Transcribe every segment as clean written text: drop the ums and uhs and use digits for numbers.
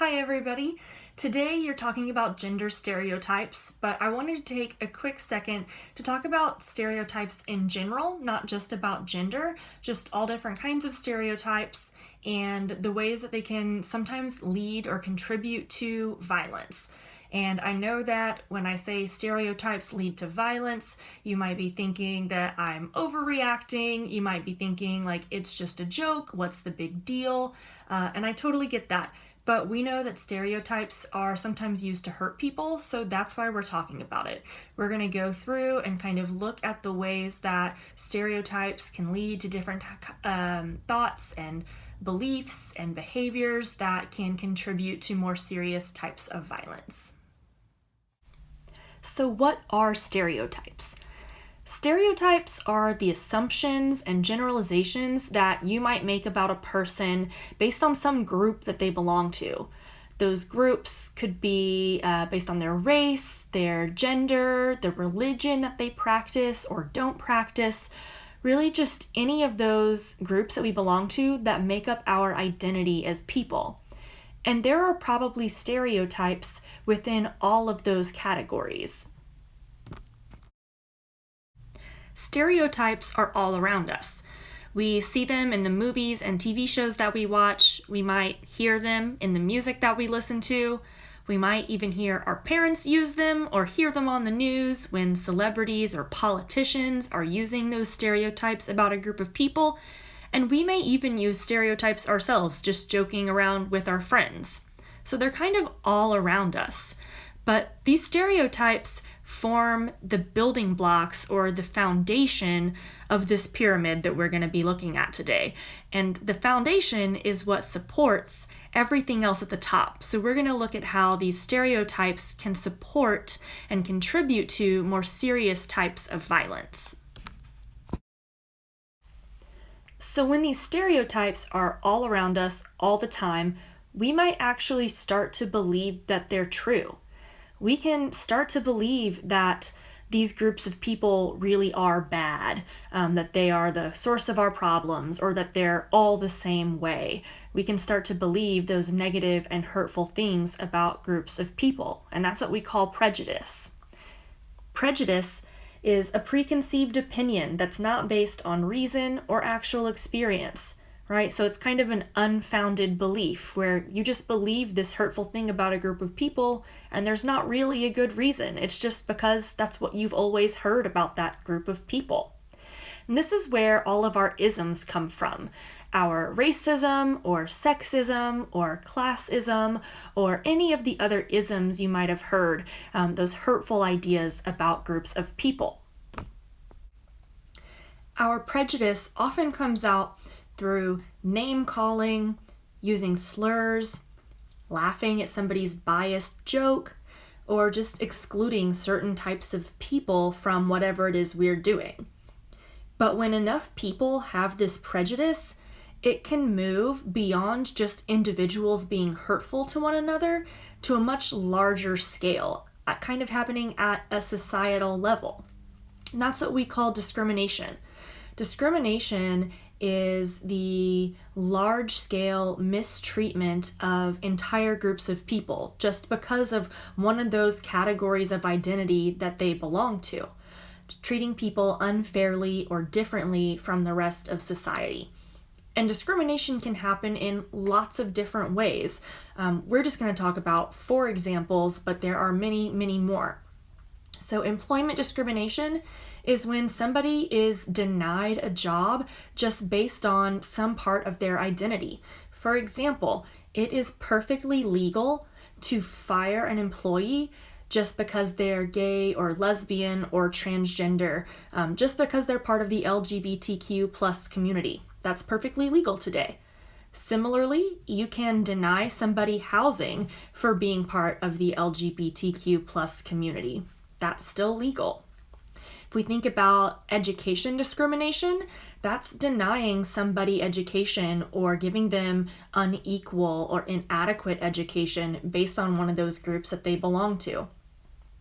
Hi everybody! Today you're talking about gender stereotypes, but I wanted to take a quick second to talk about stereotypes in general, not just about gender, just all different kinds of stereotypes and the ways that they can sometimes lead or contribute to violence. And I know that when I say stereotypes lead to violence, you might be thinking that I'm overreacting. You might be thinking like it's just a joke. What's the big deal? And I totally get that. But we know that stereotypes are sometimes used to hurt people, so that's why we're talking about it. We're going to go through and kind of look at the ways that stereotypes can lead to different thoughts and beliefs and behaviors that can contribute to more serious types of violence. So what are stereotypes? Stereotypes are the assumptions and generalizations that you might make about a person based on some group that they belong to. Those groups could be based on their race, their gender, the religion that they practice or don't practice, really just any of those groups that we belong to that make up our identity as people. And there are probably stereotypes within all of those categories. Stereotypes are all around us. We see them in the movies and TV shows that we watch. We might hear them in the music that we listen to. We might even hear our parents use them or hear them on the news when celebrities or politicians are using those stereotypes about a group of people. And we may even use stereotypes ourselves, just joking around with our friends. So they're kind of all around us. But these stereotypes form the building blocks or the foundation of this pyramid that we're going to be looking at today. And the foundation is what supports everything else at the top. So we're going to look at how these stereotypes can support and contribute to more serious types of violence. So when these stereotypes are all around us all the time, we might actually start to believe that they're true. We can start to believe that these groups of people really are bad, that they are the source of our problems, or that they're all the same way. We can start to believe those negative and hurtful things about groups of people, and that's what we call prejudice. Prejudice is a preconceived opinion that's not based on reason or actual experience, right? So it's kind of an unfounded belief where you just believe this hurtful thing about a group of people and there's not really a good reason. It's just because that's what you've always heard about that group of people. And this is where all of our isms come from. Our racism or sexism or classism or any of the other isms you might have heard, those hurtful ideas about groups of people. Our prejudice often comes out through name-calling, using slurs, laughing at somebody's biased joke, or just excluding certain types of people from whatever it is we're doing. But when enough people have this prejudice, it can move beyond just individuals being hurtful to one another to a much larger scale, kind of happening at a societal level. And that's what we call discrimination. Discrimination is the large-scale mistreatment of entire groups of people just because of one of those categories of identity that they belong to, treating people unfairly or differently from the rest of society. And discrimination can happen in lots of different ways. We're just going to talk about 4 examples, but there are many, many more. So employment discrimination is when somebody is denied a job just based on some part of their identity. For example, it is perfectly legal to fire an employee just because they're gay or lesbian or transgender, just because they're part of the LGBTQ plus community. That's perfectly legal today. Similarly, you can deny somebody housing for being part of the LGBTQ plus community. That's still legal. If we think about education discrimination, that's denying somebody education or giving them unequal or inadequate education based on one of those groups that they belong to.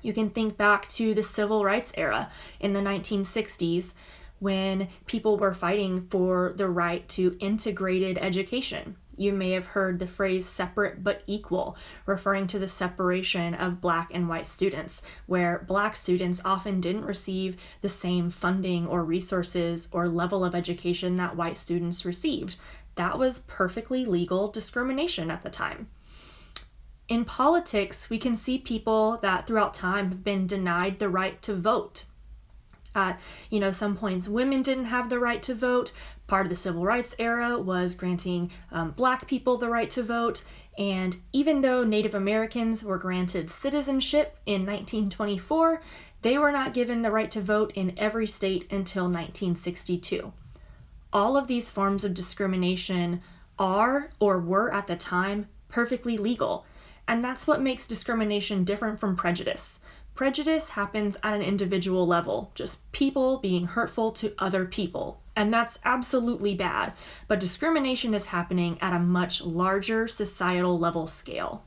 You can think back to the civil rights era in the 1960s when people were fighting for the right to integrated education. you may have heard the phrase separate but equal, referring to the separation of Black and white students, where Black students often didn't receive the same funding or resources or level of education that white students received. That was perfectly legal discrimination at the time. In politics, we can see people that throughout time have been denied the right to vote. At some points, women didn't have the right to vote. Part of the civil rights era was granting Black people the right to vote. And even though Native Americans were granted citizenship in 1924, they were not given the right to vote in every state until 1962. All of these forms of discrimination are, or were at the time, perfectly legal. And that's what makes discrimination different from prejudice. Prejudice happens at an individual level, just people being hurtful to other people. And that's absolutely bad. But discrimination is happening at a much larger societal level scale.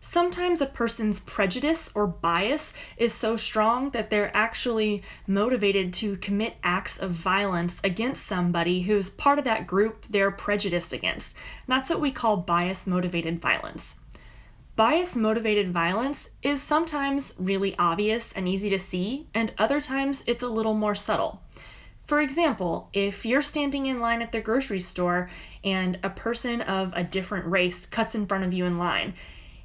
Sometimes a person's prejudice or bias is so strong that they're actually motivated to commit acts of violence against somebody who's part of that group they're prejudiced against. And that's what we call bias-motivated violence. Bias-motivated violence is sometimes really obvious and easy to see, and other times it's a little more subtle. For example, if you're standing in line at the grocery store and a person of a different race cuts in front of you in line,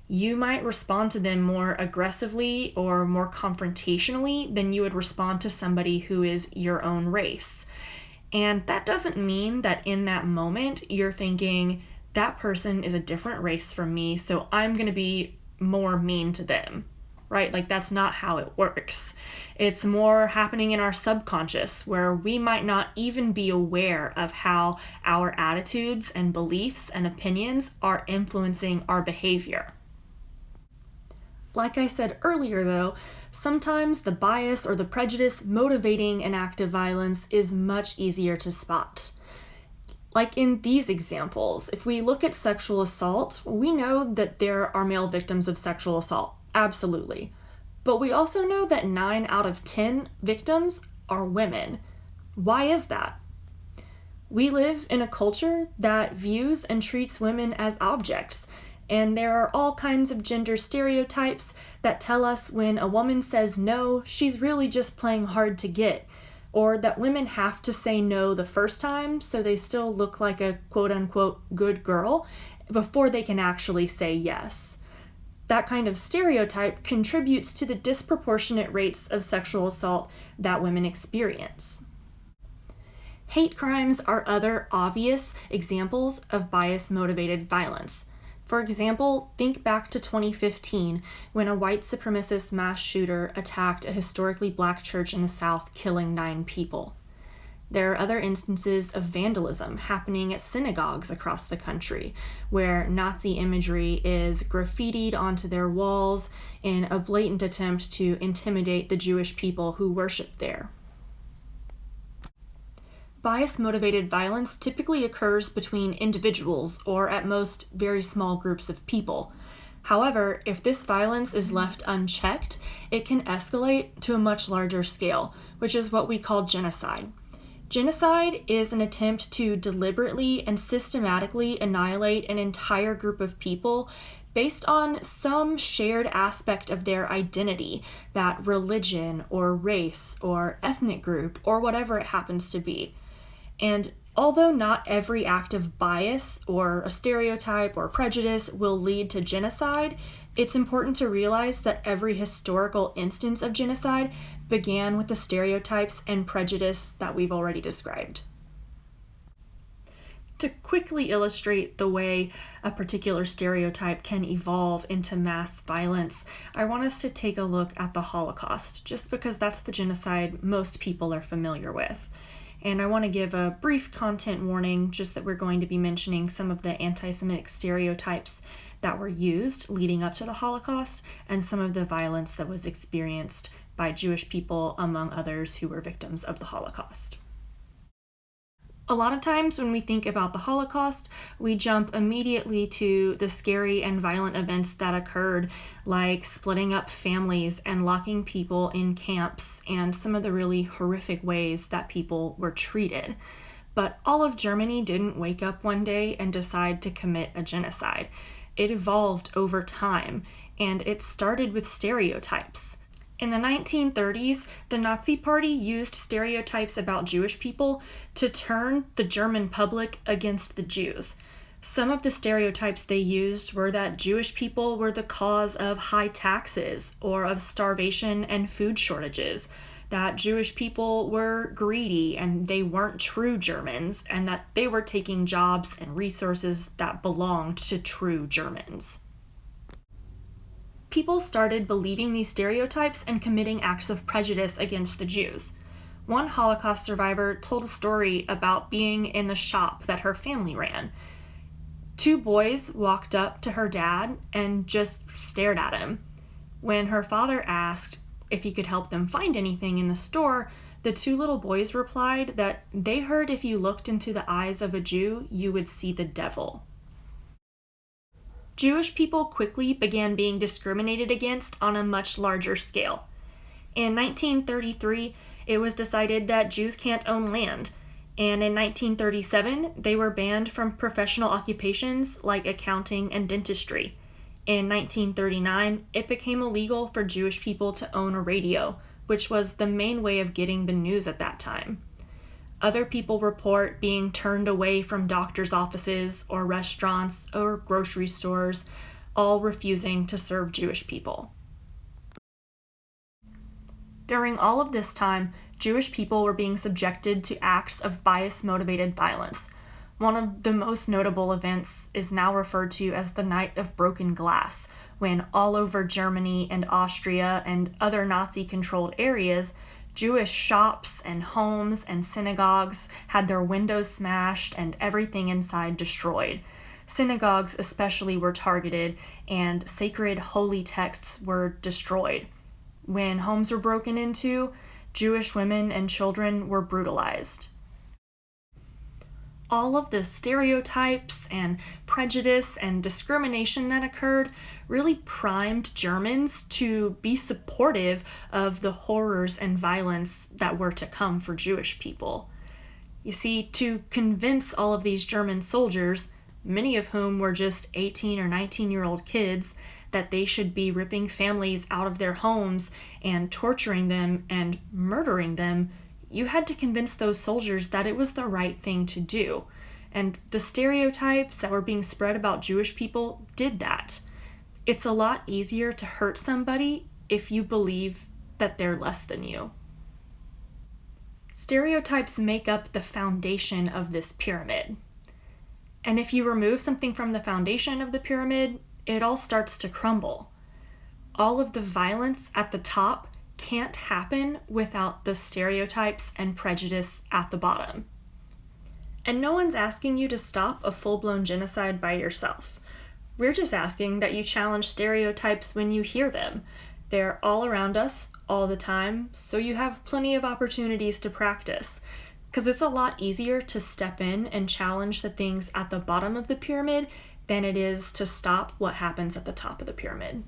you might respond to them more aggressively or more confrontationally than you would respond to somebody who is your own race. And that doesn't mean that in that moment you're thinking, that person is a different race from me, so I'm going to be more mean to them, right? Like, that's not how it works. It's more happening in our subconscious, where we might not even be aware of how our attitudes and beliefs and opinions are influencing our behavior. Like I said earlier, though, sometimes the bias or the prejudice motivating an act of violence is much easier to spot. Like in these examples, if we look at sexual assault, we know that there are male victims of sexual assault, absolutely. But we also know that 9 out of 10 victims are women. Why is that? We live in a culture that views and treats women as objects, and there are all kinds of gender stereotypes that tell us when a woman says no, she's really just playing hard to get, or that women have to say no the first time so they still look like a quote-unquote good girl before they can actually say yes. That kind of stereotype contributes to the disproportionate rates of sexual assault that women experience. Hate crimes are other obvious examples of bias-motivated violence. For example, think back to 2015 when a white supremacist mass shooter attacked a historically Black church in the South, killing 9 people. There are other instances of vandalism happening at synagogues across the country, where Nazi imagery is graffitied onto their walls in a blatant attempt to intimidate the Jewish people who worship there. Bias-motivated violence typically occurs between individuals or at most very small groups of people. However, if this violence is left unchecked, it can escalate to a much larger scale, which is what we call genocide. Genocide is an attempt to deliberately and systematically annihilate an entire group of people based on some shared aspect of their identity, that religion or race or ethnic group or whatever it happens to be. And although not every act of bias or a stereotype or prejudice will lead to genocide, it's important to realize that every historical instance of genocide began with the stereotypes and prejudice that we've already described. To quickly illustrate the way a particular stereotype can evolve into mass violence, I want us to take a look at the Holocaust, just because that's the genocide most people are familiar with. And I want to give a brief content warning, just that we're going to be mentioning some of the anti-Semitic stereotypes that were used leading up to the Holocaust and some of the violence that was experienced by Jewish people, among others who were victims of the Holocaust. A lot of times when we think about the Holocaust, we jump immediately to the scary and violent events that occurred, like splitting up families and locking people in camps, and some of the really horrific ways that people were treated. But all of Germany didn't wake up one day and decide to commit a genocide. It evolved over time, and it started with stereotypes. In the 1930s, the Nazi Party used stereotypes about Jewish people to turn the German public against the Jews. Some of the stereotypes they used were that Jewish people were the cause of high taxes or of starvation and food shortages, that Jewish people were greedy and they weren't true Germans, and that they were taking jobs and resources that belonged to true Germans. People started believing these stereotypes and committing acts of prejudice against the Jews. One Holocaust survivor told a story about being in the shop that her family ran. Two boys walked up to her dad and just stared at him. When her father asked if he could help them find anything in the store, the two little boys replied that they heard if you looked into the eyes of a Jew, you would see the devil. Jewish people quickly began being discriminated against on a much larger scale. In 1933, it was decided that Jews can't own land, and in 1937, they were banned from professional occupations like accounting and dentistry. In 1939, it became illegal for Jewish people to own a radio, which was the main way of getting the news at that time. Other people report being turned away from doctors' offices or restaurants or grocery stores, all refusing to serve Jewish people. During all of this time, Jewish people were being subjected to acts of bias-motivated violence. One of the most notable events is now referred to as the Night of Broken Glass, when all over Germany and Austria and other Nazi-controlled areas, Jewish shops and homes and synagogues had their windows smashed and everything inside destroyed. Synagogues especially were targeted, and sacred holy texts were destroyed. When homes were broken into, Jewish women and children were brutalized. All of the stereotypes and prejudice and discrimination that occurred really primed Germans to be supportive of the horrors and violence that were to come for Jewish people. You see, to convince all of these German soldiers, many of whom were just 18 or 19-year-old kids, that they should be ripping families out of their homes and torturing them and murdering them, you had to convince those soldiers that it was the right thing to do. And the stereotypes that were being spread about Jewish people did that. It's a lot easier to hurt somebody if you believe that they're less than you. Stereotypes make up the foundation of this pyramid. And if you remove something from the foundation of the pyramid, it all starts to crumble. All of the violence at the top can't happen without the stereotypes and prejudice at the bottom. And no one's asking you to stop a full-blown genocide by yourself. We're just asking that you challenge stereotypes when you hear them. They're all around us, all the time, so you have plenty of opportunities to practice. Because it's a lot easier to step in and challenge the things at the bottom of the pyramid than it is to stop what happens at the top of the pyramid.